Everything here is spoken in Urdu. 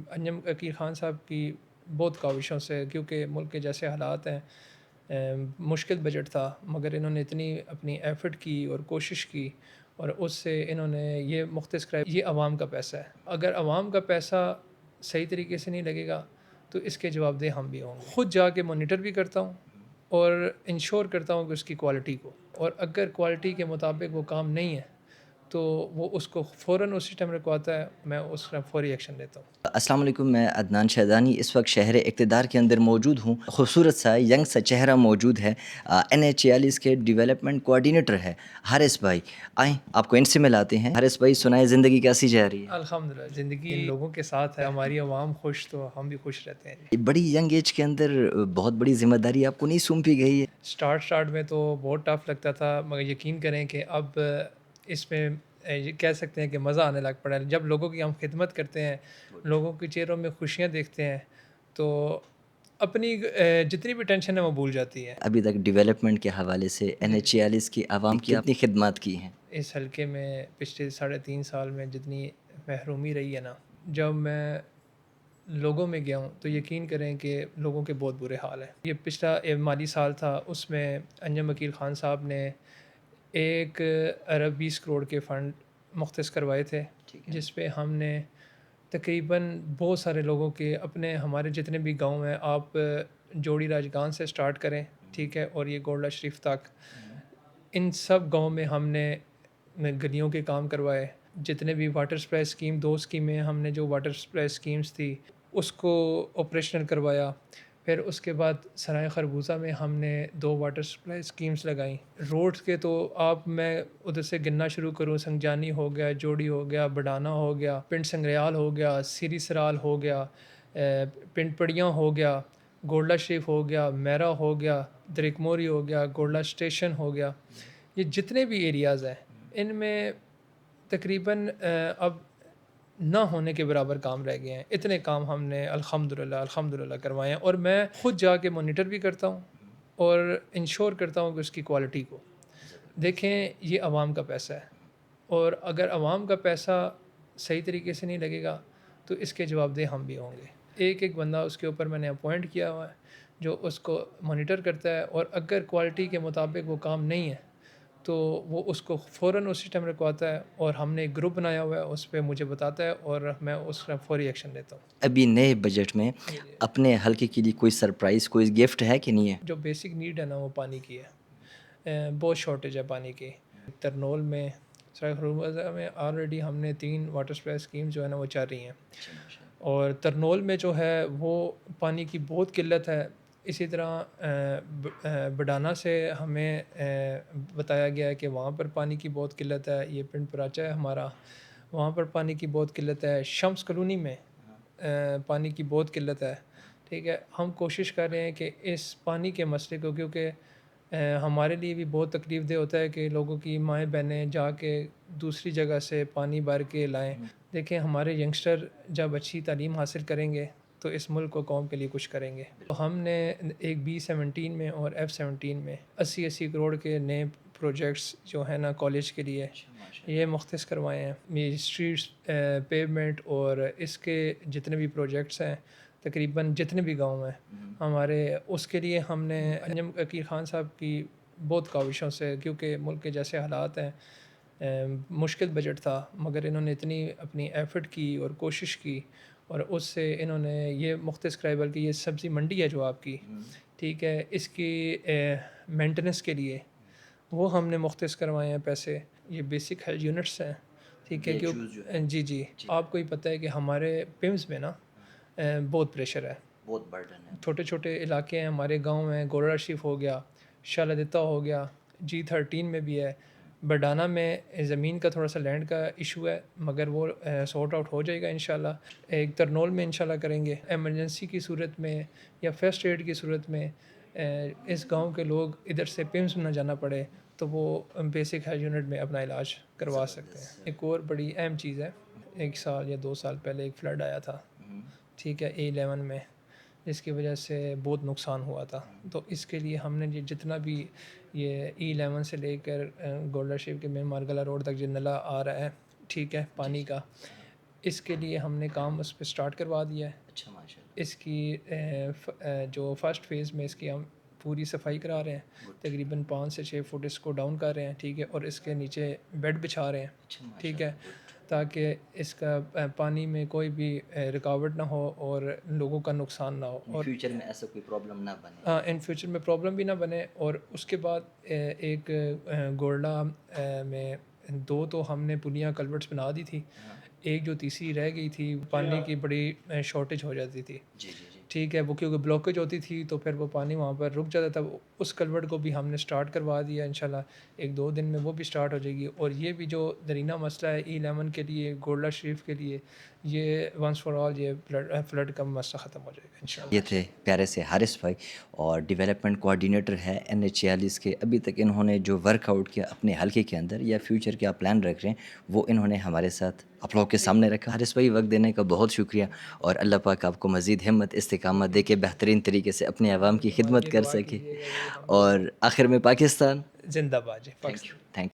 انجم عقیل خان صاحب کی بہت کاوشوں سے، کیونکہ ملک کے جیسے حالات ہیں، مشکل بجٹ تھا، مگر انہوں نے اتنی اپنی ایفرٹ کی اور کوشش کی، اور اس سے انہوں نے یہ مختص کرا، یہ عوام کا پیسہ ہے، اگر عوام کا پیسہ صحیح طریقے سے نہیں لگے گا تو اس کے جواب دہ ہم بھی ہوں گے۔ خود جا کے مانیٹر بھی کرتا ہوں اور انشور کرتا ہوں کہ اس کی کوالٹی کو، اور اگر کوالٹی کے مطابق وہ کام نہیں ہے تو وہ اس کو فوراً اسی ٹائم رکواتا ہے، میں اس کا فوری ایکشن لیتا ہوں۔ السلام علیکم، میں عدنان شہدانی اس وقت شہر اقتدار کے اندر موجود ہوں۔ خوبصورت سا ینگ سا چہرہ موجود ہے، NH 46 کے ڈیولپمنٹ کوآرڈینیٹر ہے حارث بھائی۔ آئیں آپ کو ان سے ملاتے ہیں۔ حارث بھائی سنائیں، زندگی کیسی جا رہی ہے؟ الحمدللہ زندگی ان لوگوں کے ساتھ ہے، ہماری عوام خوش تو ہم بھی خوش رہتے ہیں جی۔ بڑی ینگ ایج کے اندر بہت بڑی ذمہ داری آپ کو نہیں سونپی گئی ہے؟ سٹارٹ میں تو بہت ٹف لگتا تھا، مگر یقین کریں کہ اب اس میں یہ کہہ سکتے ہیں کہ مزہ آنے لگ پڑا ہے۔ جب لوگوں کی ہم خدمت کرتے ہیں، لوگوں کے چہروں میں خوشیاں دیکھتے ہیں، تو اپنی جتنی بھی ٹینشن ہے وہ بھول جاتی ہے۔ ابھی تک ڈیولپمنٹ کے حوالے سے NH 46 کی عوام کی اپنی خدمات کی ہیں؟ اس حلقے میں پچھلے 3.5 سال میں جتنی محرومی رہی ہے نا، جب میں لوگوں میں گیا ہوں تو یقین کریں کہ لوگوں کے بہت برے حال ہیں۔ یہ پچھلا مالی سال تھا، اس میں انجم عقیل خان صاحب نے 1 ارب 20 کروڑ کے فنڈ مختص کروائے تھے، جس پہ ہم نے تقریباً بہت سارے لوگوں کے اپنے ہمارے جتنے بھی گاؤں ہیں، آپ جوڑی راجگان سے سٹارٹ کریں، ٹھیک ہے، اور یہ گولڈا شریف تک، ان سب گاؤں میں ہم نے گلیوں کے کام کروائے۔ جتنے بھی واٹر سپلائی اسکیم، 2 اسکیمیں ہم نے جو واٹر سپلائی اسکیمز تھی اس کو آپریشنل کروایا۔ پھر اس کے بعد سرائے خربوزہ میں ہم نے 2 واٹر سپلائی اسکیمز لگائیں۔ روڈز کے تو آپ میں ادھر سے گننا شروع کروں، سنگجانی ہو گیا، جوڑی ہو گیا، بڈانا ہو گیا، پنڈ سنگریال ہو گیا، سری سرال ہو گیا، پنڈ پڑیاں ہو گیا، گولڈا شریف ہو گیا، میرا ہو گیا، درکموری ہو گیا، گولڈا اسٹیشن ہو گیا۔ یہ جتنے بھی ایریاز ہیں ان میں تقریباً اب نہ ہونے کے برابر کام رہ گئے ہیں۔ اتنے کام ہم نے الحمدللہ کروائے ہیں، اور میں خود جا کے مانیٹر بھی کرتا ہوں اور انشور کرتا ہوں کہ اس کی کوالٹی کو۔ دیکھیں، یہ عوام کا پیسہ ہے، اور اگر عوام کا پیسہ صحیح طریقے سے نہیں لگے گا تو اس کے جواب دہ ہم بھی ہوں گے۔ ایک بندہ اس کے اوپر میں نے اپوائنٹ کیا ہوا ہے جو اس کو مانیٹر کرتا ہے، اور اگر کوالٹی کے مطابق وہ کام نہیں ہے تو وہ اس کو فوراً اسی ٹائم رکواتا ہے، اور ہم نے ایک گروپ بنایا ہوا ہے، اس پہ مجھے بتاتا ہے اور میں اس کا فوری ایکشن لیتا ہوں۔ ابھی نئے بجٹ میں اپنے حلقے کے لیے کوئی سرپرائز، کوئی گفٹ ہے کہ نہیں ہے؟ جو بیسک نیڈ ہے نا وہ پانی کی ہے، بہت شارٹیج ہے پانی کی۔ ترنول میں، سرائے خربوزہ میں آلریڈی ہم نے 3 واٹر سپلائی اسکیم جو ہے نا وہ چل رہی ہیں، اور ترنول میں جو ہے وہ پانی کی بہت قلت ہے۔ اسی طرح بڈانا سے ہمیں بتایا گیا ہے کہ وہاں پر پانی کی بہت قلت ہے۔ یہ پنڈ پراچا ہے ہمارا، وہاں پر پانی کی بہت قلت ہے۔ شمس کالونی میں پانی کی بہت قلت ہے، ٹھیک ہے۔ ہم کوشش کر رہے ہیں کہ اس پانی کے مسئلے کو، کیونکہ ہمارے لیے بھی بہت تکلیف دہ ہوتا ہے کہ لوگوں کی مائیں بہنیں جا کے دوسری جگہ سے پانی بھر کے لائیں۔ دیکھیں، ہمارے ینگسٹر جب اچھی تعلیم حاصل کریں گے تو اس ملک کو، قوم کے لیے کچھ کریں گے۔ تو ہم نے ایک B-17 میں اور F-17 میں 80 کروڑ کے نئے پروجیکٹس جو ہیں نا کالج کے لیے، یہ مختص کروائے ہیں۔ یہ اسٹریٹس، پیومنٹ اور اس کے جتنے بھی پروجیکٹس ہیں، تقریباً جتنے بھی گاؤں ہیں ہمارے، اس کے لیے ہم نے انجم عقیل خان صاحب کی بہت کاوشوں سے، کیونکہ ملک کے جیسے حالات ہیں، مشکل بجٹ تھا، مگر انہوں نے اتنی اپنی ایفرٹ کی اور کوشش کی، اور اس سے انہوں نے یہ مختص کرائی۔ بلکہ یہ سبزی منڈی ہے جو آپ کی، ٹھیک ہے، اس کی مینٹننس کے لیے وہ ہم نے مختص کروائے ہیں پیسے۔ یہ بیسک ہیلتھ یونٹس ہیں، ٹھیک ہے، جی آپ کو ہی پتہ ہے کہ ہمارے پمز میں نا بہت پریشر ہے، بہت برڈن ہے۔ چھوٹے چھوٹے علاقے ہیں ہمارے گاؤں میں، گولڑا شریف ہو گیا، شالا دتا ہو گیا، G-13 میں بھی ہے، بڈانا میں زمین کا تھوڑا سا لینڈ کا ایشو ہے، مگر وہ سارٹ آؤٹ ہو جائے گا انشاءاللہ۔ ایک ترنول میں انشاءاللہ کریں گے۔ ایمرجنسی کی صورت میں یا فرسٹ ایڈ کی صورت میں اس گاؤں کے لوگ ادھر سے پمز نہ جانا پڑے تو وہ بیسک ہیلتھ یونٹ میں اپنا علاج کروا سکتے ہیں۔ ایک اور بڑی اہم چیز ہے، 1 سال یا 2 سال پہلے ایک فلڈ آیا تھا، ٹھیک ہے، A11 میں، جس کی وجہ سے بہت نقصان ہوا تھا۔ تو اس کے لیے ہم نے جتنا بھی یہ E11 سے لے کر گولڈا شریف کے مین مارگلا روڈ تک جو نلا آ رہا ہے، ٹھیک ہے، پانی کا، اس کے لیے ہم نے کام اس پہ سٹارٹ کروا دیا ہے. اچھا ماشاء اللہ. اس کی جو فرسٹ فیز میں اس کی ہم پوری صفائی کرا رہے ہیں, تقریباً 5 سے 6 فٹ اس کو ڈاؤن کر رہے ہیں, ٹھیک ہے, اور اس کے نیچے بیڈ بچھا رہے ہیں, ٹھیک ہے, تاکہ اس کا پانی میں کوئی بھی رکاوٹ نہ ہو اور لوگوں کا نقصان نہ ہو, اور فیوچر میں ایسا کوئی پرابلم نہ بنے. ان فیوچر میں پرابلم بھی نہ بنے. اور اس کے بعد ایک گولڈا میں 2 تو ہم نے پلیاں کلورٹس بنا دی تھی, ایک جو تیسری رہ گئی تھی, پانی کی بڑی شارٹیج ہو جاتی تھی, جی جی جی. ٹھیک ہے, وہ کیونکہ بلاکیج ہوتی تھی تو پھر وہ پانی وہاں پر رک جاتا تھا. اس کلورٹ کو بھی ہم نے سٹارٹ کروا دیا, انشاءاللہ 1-2 دن میں وہ بھی سٹارٹ ہو جائے گی. اور یہ بھی جو درینہ مسئلہ ہے E11 کے لیے, گولڈا شریف کے لیے, یہ ونس فار آل یہ فلڈ کا مسئلہ ختم ہو جائے گا انشاءاللہ. یہ تھے پیارے سے حارث بھائی, اور ڈیولپمنٹ کوآرڈینیٹر ہے NH46 کے. ابھی تک انہوں نے جو ورک آؤٹ کیا اپنے حلقے کے اندر یا فیوچر کیا پلان رکھ رہے ہیں وہ انہوں نے ہمارے ساتھ آپ لوگوں کے سامنے رکھا. حارث بھائی وقت دینے کا بہت شکریہ, اور اللہ پاک آپ کو مزید ہمت استقامت دے کے بہترین طریقے سے اپنے عوام کی خدمت کر سکے. اور آخر میں پاکستان زندہ باد. Thank you.